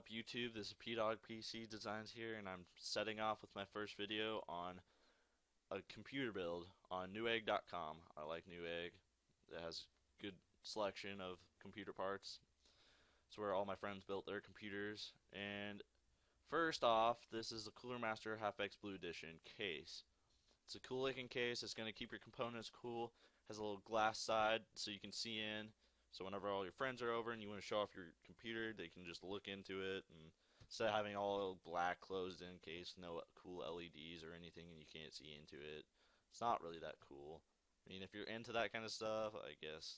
up YouTube? This is P-Dog PC Designs here, and I'm setting off with my first video on a computer build on Newegg.com. I like Newegg. It has good selection of computer parts. It's where all my friends built their computers. And first off, this is the Cooler Master Half-X Blue Edition case. It's a cool looking case. It's going to keep your components cool. Has a little glass side so you can see in. So whenever all your friends are over and you want to show off your computer, they can just look into it, and instead of having all black closed in case, no cool LEDs or anything, and you can't see into it. It's not really that cool. I mean, if you're into that kind of stuff, I guess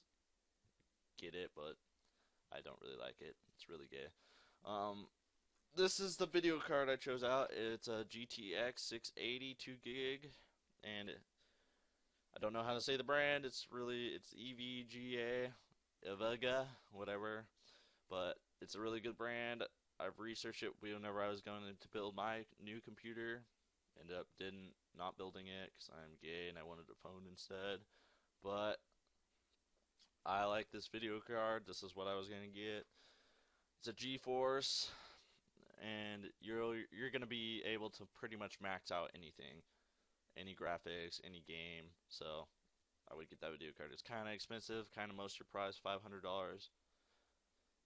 get it, but I don't really like it. It's really gay. Um, this is the video card I chose out. It's a GTX 680 2 gig, and I don't know how to say the brand. It's EVGA, Evega, whatever. But it's a really good brand. I've researched it whenever I was going to build my new computer. Ended up didn't not building it because I'm gay and I wanted a phone instead. But I like this video card. This is what I was gonna get. It's a GeForce, and you're gonna be able to pretty much max out anything, any graphics, any game. So I would get that video card. It's kind of expensive, kind of most surprised, $500,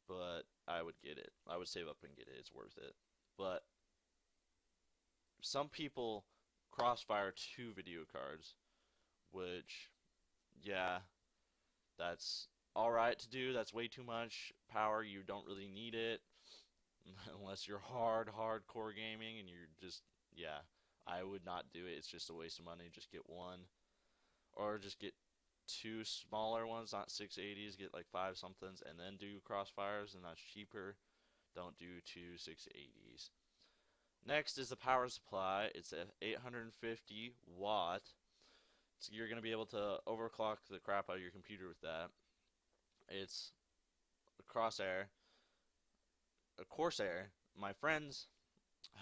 but I would get it. I would save up and get it. It's worth it. But some people Crossfire 2 video cards, which, yeah, that's alright to do. That's way too much power. You don't really need it unless you're hardcore gaming and you're just, yeah, I would not do it. It's just a waste of money. Just get one. Or just get two smaller ones, not 680s, get like five somethings, and then do Crossfires, and that's cheaper. Don't do two 680s. Next is the power supply. It's a 850 watt. So you're going to be able to overclock the crap out of your computer with that. It's a Crosshair, a Corsair. My friends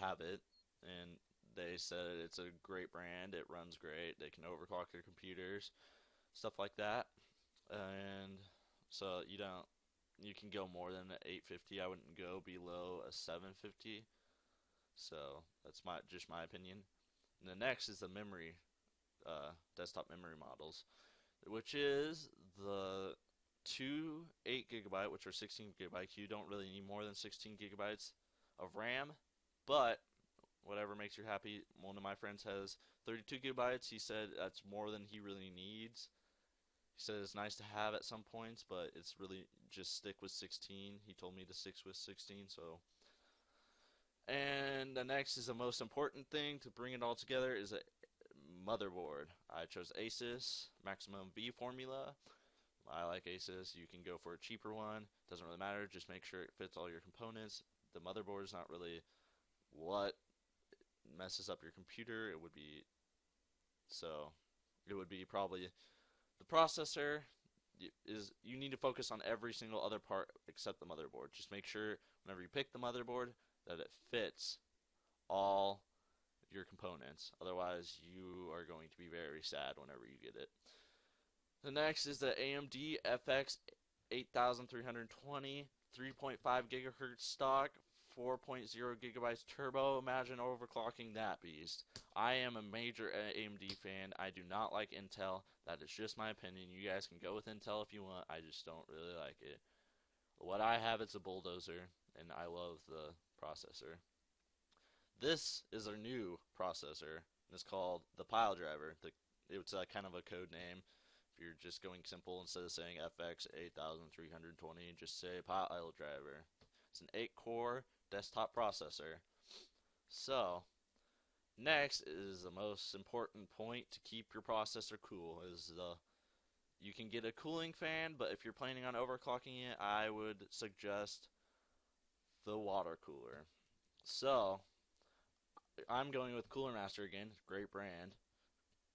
have it, and they said it's a great brand. It runs great. They can overclock their computers, stuff like that. And so you can go more than an 850. I wouldn't go below a 750. So that's just my opinion. And the next is the memory, desktop memory models, which is the two 8 gigabyte, which are 16 gigabyte. You don't really need more than 16 gigabytes of RAM, but whatever makes you happy. One of my friends has 32 gigabytes. He said that's more than he really needs. He said it's nice to have at some points, but it's really just stick with 16. He told me to stick with 16, so. And the next is the most important thing to bring it all together is a motherboard. I chose Asus Maximum V formula. I like Asus. You can go for a cheaper one. Doesn't really matter. Just make sure it fits all your components. The motherboard is not really what messes up your computer. It would be probably the processor. You need to focus on every single other part except the motherboard. Just make sure whenever you pick the motherboard that it fits all your components. Otherwise, you are going to be very sad whenever you get it. The next is the AMD FX 8320 3.5 gigahertz stock, 4.0 gigabytes turbo. Imagine overclocking that beast. I am a major AMD fan. I do not like Intel. That is just my opinion. You guys can go with Intel if you want. I just don't really like it. What I have, it's a bulldozer, and I love the processor. This is a new processor. It's called the Pile Driver. It's kind of a code name. If you're just going simple, instead of saying FX 8320, just say Pile Driver. It's an 8-core desktop processor. So, next is the most important point to keep your processor cool you can get a cooling fan, but if you're planning on overclocking it, I would suggest the water cooler. So, I'm going with Cooler Master again, great brand.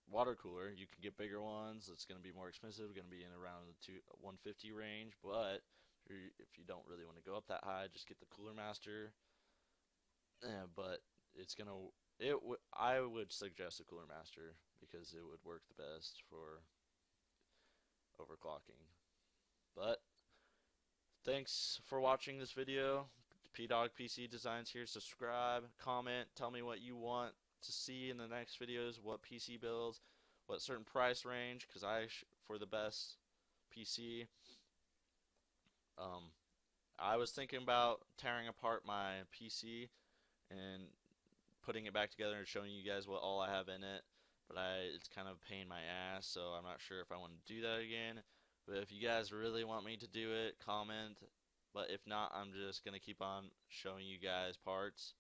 Water cooler, you can get bigger ones. It's going to be more expensive, going to be in around the 150 range, but if you don't really want to go up that high, just get the Cooler Master. But it's going to I would suggest a Cooler Master because it would work the best for overclocking. But thanks for watching this video. P-Dog PC Designs here. Subscribe, comment, tell me what you want to see in the next videos, what PC builds, what certain price range, because for the best PC. I was thinking about tearing apart my PC and putting it back together and showing you guys what all I have in it, but it's kind of a pain in my ass, so I'm not sure if I want to do that again. But if you guys really want me to do it, comment. But if not, I'm just gonna keep on showing you guys parts,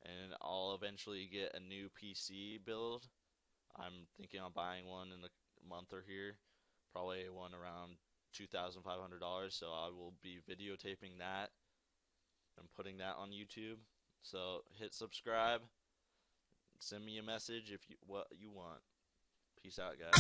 and I'll eventually get a new PC build. I'm thinking on buying one in a month or here, probably one around $2,500. So I will be videotaping that and putting that on YouTube. So hit subscribe. Send me a message if what you want. Peace out, guys.